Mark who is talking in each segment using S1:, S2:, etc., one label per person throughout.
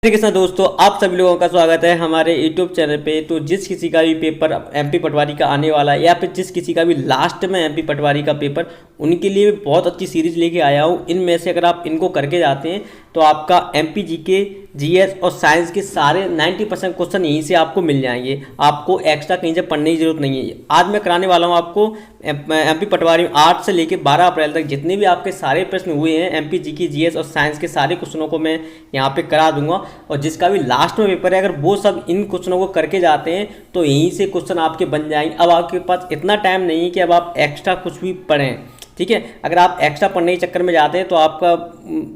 S1: श्री कृष्ण दोस्तों, आप सभी लोगों का स्वागत है हमारे YouTube चैनल पे। तो जिस किसी का भी पेपर एमपी पटवारी का आने वाला है या फिर जिस किसी का भी लास्ट में एमपी पटवारी का पेपर, उनके लिए बहुत अच्छी सीरीज लेके आया हूँ। इनमें से अगर आप इनको करके जाते हैं तो आपका एमपी जीके, जीएस और साइंस के सारे 90% क्वेश्चन यहीं से आपको मिल जाएंगे। आपको एक्स्ट्रा कहीं से पढ़ने की जरूरत नहीं है। आज मैं कराने वाला हूँ आपको एमपी पटवारी 8 से लेकर 12 अप्रैल तक जितने भी आपके सारे प्रश्न हुए हैं एमपी जीके, जीएस और साइंस के सारे क्वेश्चनों को मैं यहाँ पे करा दूंगा। और जिसका भी लास्ट में पेपर है, अगर वो सब इन क्वेश्चनों को करके जाते हैं तो यहीं से क्वेश्चन आपके बन जाएंगे। अब आपके पास इतना टाइम नहीं है कि अब आप एक्स्ट्रा कुछ भी पढ़ें, ठीक है। अगर आप एक्स्ट्रा पढ़ने के चक्कर में जाते हैं तो आपका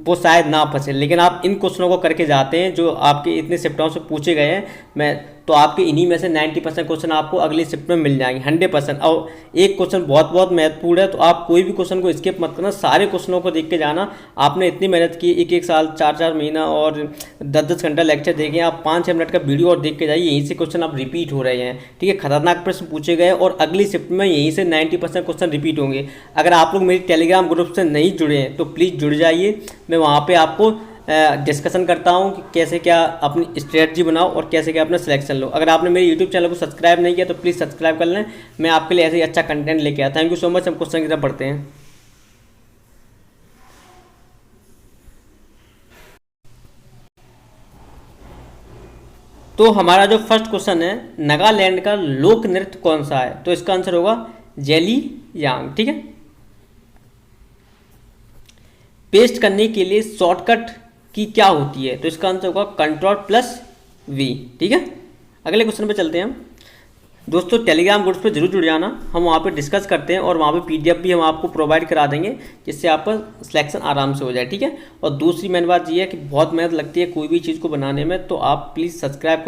S1: वो शायद ना फंसे, लेकिन आप इन क्वेश्चनों को करके जाते हैं जो आपके इतने शिफ्टों से पूछे गए हैं तो आपके इन्हीं में से 90% क्वेश्चन आपको अगली शिफ्ट में मिल जाएंगे 100%। और एक क्वेश्चन बहुत बहुत महत्वपूर्ण है, तो आप कोई भी क्वेश्चन को स्किप मत करना, सारे क्वेश्चनों को देख के जाना। आपने इतनी मेहनत की, एक साल 4 महीना और 10 घंटा लेक्चर देखें, आप 5-6 मिनट का वीडियो और देख के जाइए, यहीं से क्वेश्चन आप रिपीट हो रहे हैं, ठीक है। खतरनाक प्रश्न पूछे गए और अगली शिफ्ट में यहीं से 90% क्वेश्चन रिपीट होंगे। अगर आप लोग मेरी टेलीग्राम ग्रुप से नहीं जुड़े हैं तो प्लीज़ जुड़ जाइए। मैं वहाँ पर आपको डिस्कशन करता हूँ कि कैसे क्या अपनी स्ट्रेटजी बनाओ और कैसे क्या अपना सिलेक्शन लो। अगर आपने मेरे यूट्यूब चैनल को सब्सक्राइब नहीं किया तो प्लीज़ सब्सक्राइब कर लें। मैं आपके लिए ऐसे ही अच्छा कंटेंट लेके आता। Thank you so much. हम क्वेश्चन की तरफ बढ़ते हैं। तो हमारा जो फर्स्ट क्वेश्चन है, नागालैंड का लोक नृत्य कौन सा है? तो इसका आंसर होगा जेली यांग, ठीक है। पेस्ट करने के लिए शॉर्टकट की क्या होती है? तो इसका आंसर होगा Ctrl+V, ठीक है। अगले क्वेश्चन पे चलते हैं हम। दोस्तों टेलीग्राम ग्रुप पे जरूर जुड़ जाना, हम वहाँ पे डिस्कस करते हैं और वहाँ पे पीडीएफ भी हम आपको प्रोवाइड करा देंगे जिससे आपका सिलेक्शन आराम से हो जाए, ठीक है। और दूसरी मेन बात ये है कि बहुत मेहनत लगती है कोई भी चीज़ को बनाने में, तो आप प्लीज़ सब्सक्राइब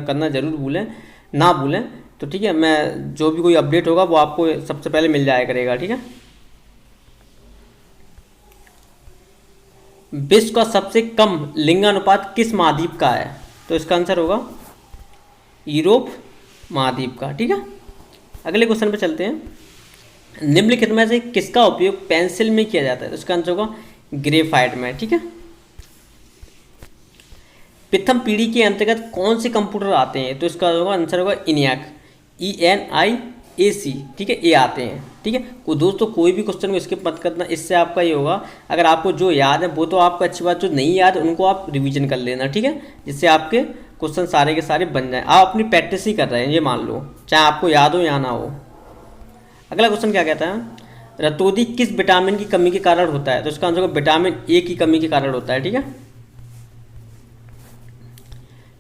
S1: करना जरूर ना भूलें, तो ठीक है। मैं जो भी कोई अपडेट होगा वो आपको सबसे पहले मिल जाया करेगा, ठीक है। विश्व का सबसे कम लिंगानुपात किस महाद्वीप का है? तो इसका आंसर होगा यूरोप महाद्वीप का, ठीक है। अगले क्वेश्चन पे चलते हैं। निम्नलिखित में से किसका उपयोग पेंसिल में किया जाता है? तो इसका आंसर होगा ग्रेफाइट में, ठीक है। प्रथम पीढ़ी के अंतर्गत कौन से कंप्यूटर आते हैं? तो इसका आंसर होगा ENIAC, ENIAC, ठीक है, ये आते हैं, ठीक है। दोस्तों कोई भी क्वेश्चन को स्किप मत करना, इससे आपका ये होगा अगर आपको जो याद है वो तो आपको अच्छी बात, जो नहीं याद उनको आप रिवीजन कर लेना, ठीक है, जिससे आपके क्वेश्चन सारे के सारे बन जाएं। आप अपनी प्रैक्टिस ही कर रहे हैं, ये मान लो, चाहे आपको याद हो या ना हो। अगला क्वेश्चन क्या कहता है? रतौंधी किस विटामिन की कमी के कारण होता है? तो इसका आंसर होगा विटामिन ए की कमी के कारण होता है, ठीक है।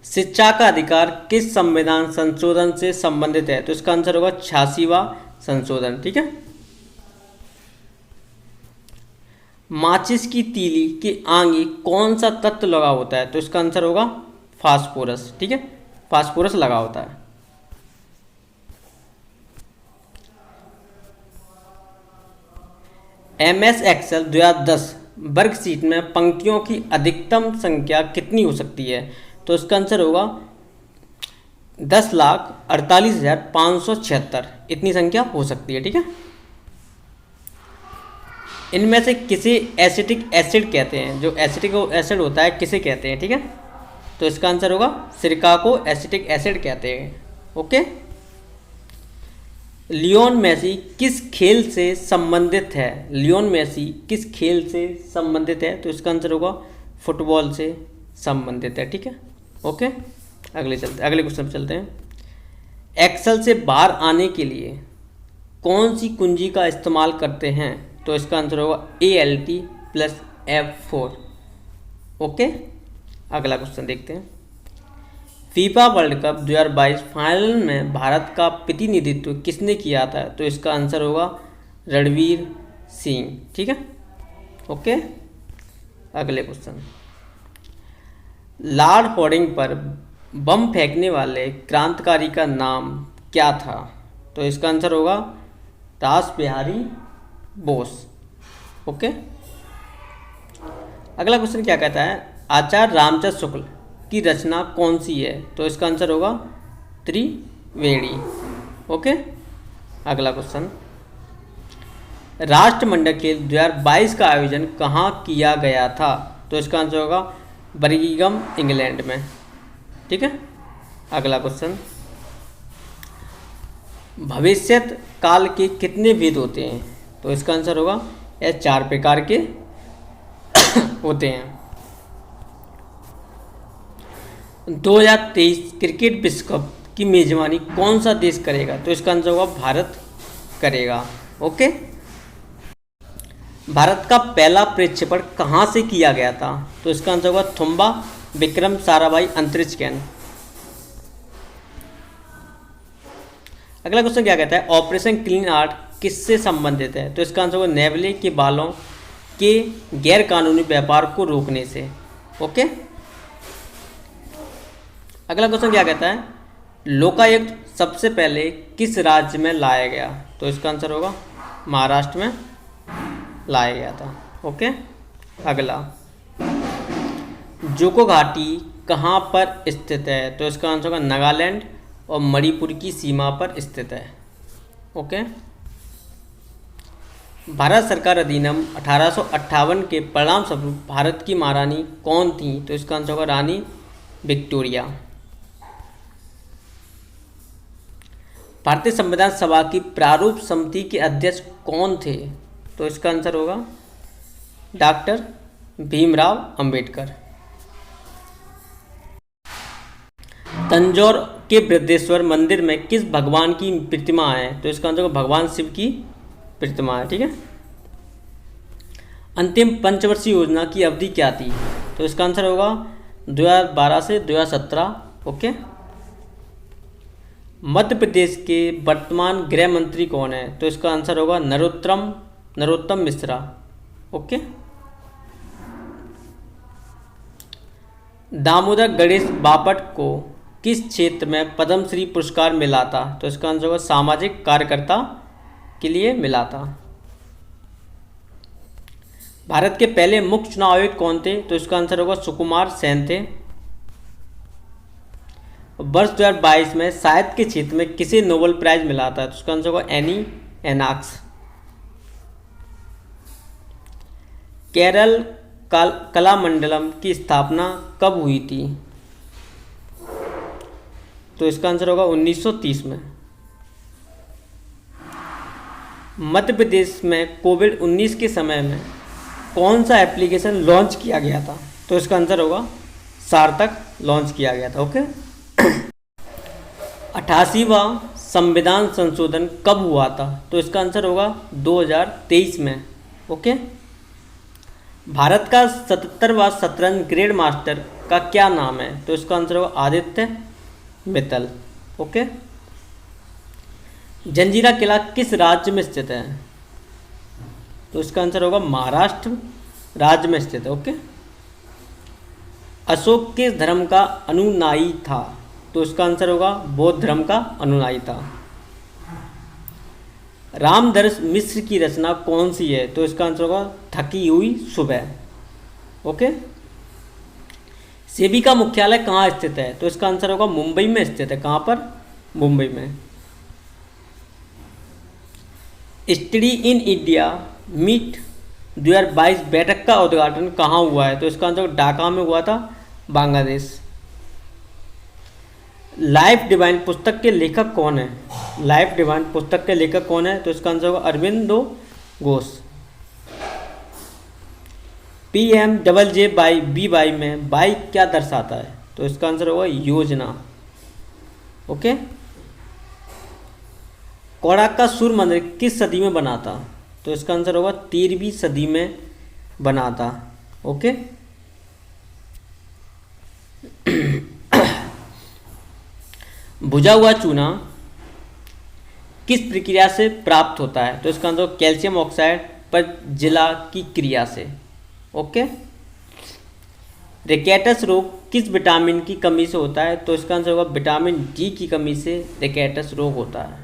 S1: शिक्षा का अधिकार किस संविधान संशोधन से संबंधित है? तो इसका आंसर होगा 86वां संशोधन, ठीक है। माचिस की तीली के आगे कौन सा तत्व लगा होता है? तो इसका आंसर होगा फास्फोरस, ठीक है, फास्फोरस लगा होता है। MS एक्सेल 2010 वर्कशीट में पंक्तियों की अधिकतम संख्या कितनी हो सकती है? तो इसका आंसर होगा 10,48,576, इतनी संख्या हो सकती है, ठीक है। इनमें से किसे एसिटिक एसिड कहते हैं? जो एसिटिक एसिड होता है किसे कहते हैं, ठीक है। तो इसका आंसर होगा सिरका को एसिटिक एसिड कहते हैं, ओके। लियोन मेसी किस खेल से संबंधित है? लियोन मेसी किस खेल से संबंधित है? तो इसका आंसर होगा फुटबॉल से संबंधित है, ठीक है, ओके। अगले क्वेश्चन पे चलते हैं। एक्सेल से बाहर आने के लिए कौन सी कुंजी का इस्तेमाल करते हैं? तो इसका आंसर होगा ALT+F4, ओके। अगला क्वेश्चन देखते हैं। फीफा वर्ल्ड कप 2022 फाइनल में भारत का प्रतिनिधित्व किसने किया था? तो इसका आंसर होगा रणवीर सिंह, ठीक है, ओके। अगले क्वेश्चन। लॉर्ड होर्डिंग पर बम फेंकने वाले क्रांतिकारी का नाम क्या था? तो इसका आंसर होगा रास बिहारी बोस, ओके। अगला क्वेश्चन क्या कहता है? आचार्य रामचंद्र शुक्ल की रचना कौन सी है? तो इसका आंसर होगा त्रिवेणी, ओके। अगला क्वेश्चन। राष्ट्रमंडल खेल 2022 का आयोजन कहाँ किया गया था? तो इसका आंसर होगा बर्मिंघम इंग्लैंड में। ठीक है, अगला क्वेश्चन, भविष्यत काल के कितने भेद होते हैं? तो इसका आंसर होगा यह 4 प्रकार के होते हैं। 2023 क्रिकेट विश्व कप की मेजबानी कौन सा देश करेगा? तो इसका आंसर होगा भारत करेगा। ओके, भारत का पहला प्रक्षेपण कहाँ से किया गया था? तो इसका आंसर होगा थुम्बा विक्रम साराभाई अंतरिक्ष केंद्र। अगला क्वेश्चन क्या कहता है, ऑपरेशन क्लीन आर्ट किससे संबंधित है? तो इसका आंसर होगा नेवले के बालों के गैर कानूनी व्यापार को रोकने से। ओके, अगला क्वेश्चन क्या कहता है, लोकायुक्त सबसे पहले किस राज्य में लाया गया? तो इसका आंसर होगा महाराष्ट्र में लाया गया था। ओके, अगला, जोको घाटी कहाँ पर स्थित है? तो इसका आंसर होगा नागालैंड और मणिपुर की सीमा पर स्थित है। ओके, भारत सरकार अधिनियम 1858 के परिणाम स्वरूप भारत की महारानी कौन थी? तो इसका आंसर होगा रानी विक्टोरिया। भारतीय संविधान सभा की प्रारूप समिति के अध्यक्ष कौन थे? तो इसका आंसर होगा डॉक्टर भीमराव अंबेडकर। तंजौर के बृहदेश्वर मंदिर में किस भगवान की प्रतिमा है? तो इसका आंसर होगा भगवान शिव की प्रतिमा है। ठीक है, अंतिम पंचवर्षीय योजना की अवधि क्या थी? तो इसका आंसर होगा 2012 से 2017। ओके, मध्य प्रदेश के वर्तमान गृह मंत्री कौन है? तो इसका आंसर होगा नरोत्तम मिश्रा। ओके, दामोदर गणेश बापट को किस क्षेत्र में पद्मश्री पुरस्कार मिला था? तो इसका आंसर होगा सामाजिक कार्यकर्ता के लिए मिला था। भारत के पहले मुख्य चुनाव आयुक्त कौन थे? तो इसका आंसर होगा सुकुमार सेन थे। वर्ष 2022 में साहित्य के क्षेत्र में किसे नोबेल प्राइज मिला था? तो इसका आंसर होगा एनी एनॉक्स। केरल कलामंडलम की स्थापना कब हुई थी? तो इसका आंसर होगा 1930 में। मध्य प्रदेश में कोविड-19 के समय में कौन सा एप्लीकेशन लॉन्च किया गया था? तो इसका आंसर होगा सार्थक लॉन्च किया गया था। ओके, 88वां संविधान संशोधन कब हुआ था? तो इसका आंसर होगा 2023 में। ओके, भारत का 77वां शतरंज ग्रैंड मास्टर का क्या नाम है? तो इसका आंसर होगा आदित्य मित्तल। ओके, जंजीरा किला किस राज्य में स्थित है? तो इसका आंसर होगा महाराष्ट्र राज्य में स्थित है। ओके, अशोक किस धर्म का अनुयायी था? तो इसका आंसर होगा बौद्ध धर्म का अनुयायी था। रामदर्श मिश्र की रचना कौन सी है? तो इसका आंसर होगा थकी हुई सुबह। ओके, सेबी का मुख्यालय कहाँ स्थित है? तो इसका आंसर होगा मुंबई में स्थित है। कहाँ पर? मुंबई में। स्टडी इन इंडिया मीट 2022 बैठक का उद्घाटन कहाँ हुआ है? तो इसका आंसर ढाका में हुआ था, बांग्लादेश। लाइफ डिवाइन पुस्तक के लेखक कौन है? लाइफ डिवाइन पुस्तक के लेखक कौन है? तो इसका आंसर होगा अरविंदो घोष। PMJJBY में बाई क्या दर्शाता है? तो इसका आंसर होगा योजना। ओके, कोणार्क का सूर्य मंदिर किस सदी में बना था? तो इसका आंसर होगा 13वीं सदी में बना था। ओके, भुजा हुआ चूना किस प्रक्रिया से प्राप्त होता है? तो इसका आंसर कैल्शियम ऑक्साइड पर जिला की क्रिया से। ओके, रिकेटस रोग किस विटामिन की कमी से होता है? तो इसका आंसर होगा विटामिन डी की कमी से रिकेटस रोग होता है।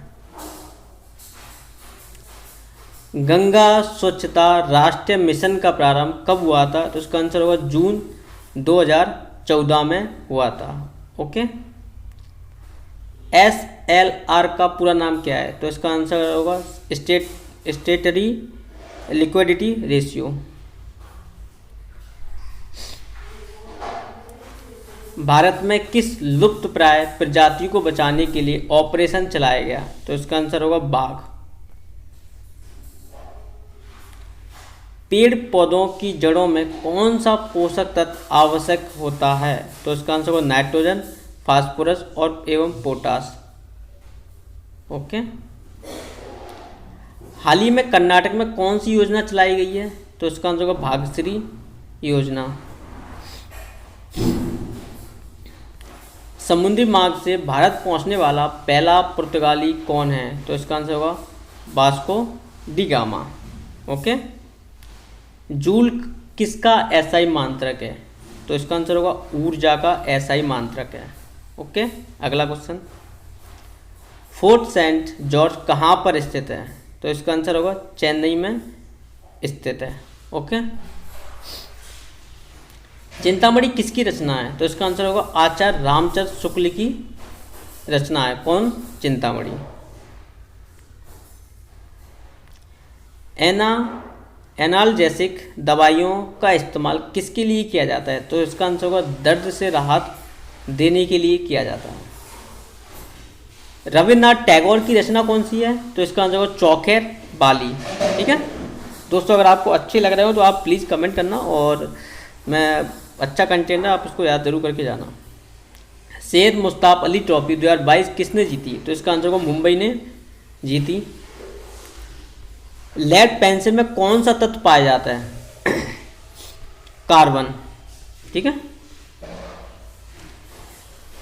S1: गंगा स्वच्छता राष्ट्रीय मिशन का प्रारंभ कब हुआ था? तो इसका आंसर होगा जून 2014 में हुआ था। ओके, SLR का पूरा नाम क्या है? तो इसका आंसर होगा स्टेटरी लिक्विडिटी रेशियो। भारत में किस लुप्तप्राय प्रजाति को बचाने के लिए ऑपरेशन चलाया गया? तो इसका आंसर होगा बाघ। पेड़ पौधों की जड़ों में कौन सा पोषक तत्व आवश्यक होता है? तो इसका आंसर होगा नाइट्रोजन, फास्फोरस और एवं पोटास। ओके। हाल ही में कर्नाटक में कौन सी योजना चलाई गई है? तो इसका आंसर होगा भाग्यश्री योजना। समुद्री मार्ग से भारत पहुंचने वाला पहला पुर्तगाली कौन है? तो इसका आंसर होगा Vasco D gamma. Okay. Joule किसका एसआई मात्रक है? तो इसका आंसर होगा ऊर्जा का एसआई मात्रक है। ओके। अगला क्वेश्चन, फोर्ट सेंट जॉर्ज कहाँ पर स्थित है? तो इसका आंसर होगा चेन्नई में स्थित है। ओके। चिंतामणि किसकी रचना है? तो इसका आंसर होगा आचार्य रामचंद्र शुक्ल की रचना है। कौन? चिंतामणि। एनाल्जेसिक दवाइयों का इस्तेमाल किसके लिए किया जाता है? तो इसका आंसर होगा दर्द से राहत देने के लिए किया जाता है। रविन्द्रनाथ टैगोर की रचना कौन सी है? तो इसका आंसर होगा चौखेर बाली। ठीक है दोस्तों, अगर आपको अच्छे लग रहे हो तो आप प्लीज़ कमेंट करना, और मैं अच्छा कंटेंट है आप इसको याद जरूर करके जाना। सैयद मुश्ताक अली ट्रॉफी 2022 किसने जीती? तो इसका आंसर होगा मुंबई ने जीती। लेड पेंसिल में कौन सा तत्व पाया जाता है? कार्बन। ठीक है।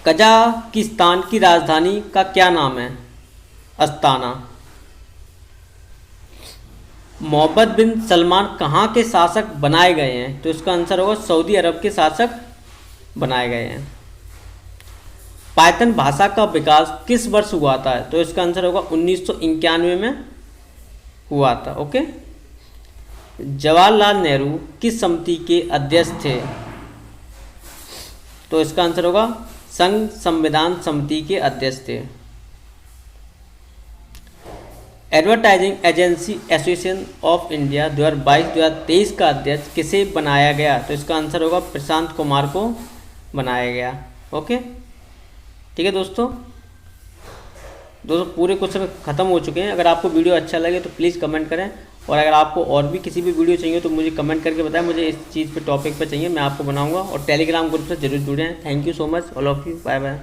S1: कजाकिस्तान की राजधानी का क्या नाम है? अस्ताना। मोहम्मद बिन सलमान कहाँ के शासक बनाए गए हैं? तो इसका आंसर होगा सऊदी अरब के शासक बनाए गए हैं। पाइथन भाषा का विकास किस वर्ष हुआ था? तो इसका आंसर होगा 1991 में हुआ था। ओके। जवाहरलाल नेहरू किस समिति के अध्यक्ष थे? तो इसका आंसर होगा संघ संविधान समिति के अध्यक्ष थे। Advertising agency association of India 2022-2023 का अध्यक्ष किसे बनाया गया? तो इसका आंसर होगा प्रशांत कुमार को बनाया गया। ओके। ठीक है दोस्तों पूरे क्वेश्चन खत्म हो चुके हैं। अगर आपको वीडियो अच्छा लगे तो प्लीज़ कमेंट करें, और अगर आपको और भी किसी भी वीडियो चाहिए तो मुझे कमेंट करके बताएं, मुझे इस चीज़ पे टॉपिक पे चाहिए, मैं आपको बनाऊंगा। और टेलीग्राम ग्रुप से जरूर जुड़े हैं। Thank you so much all of you. Bye bye.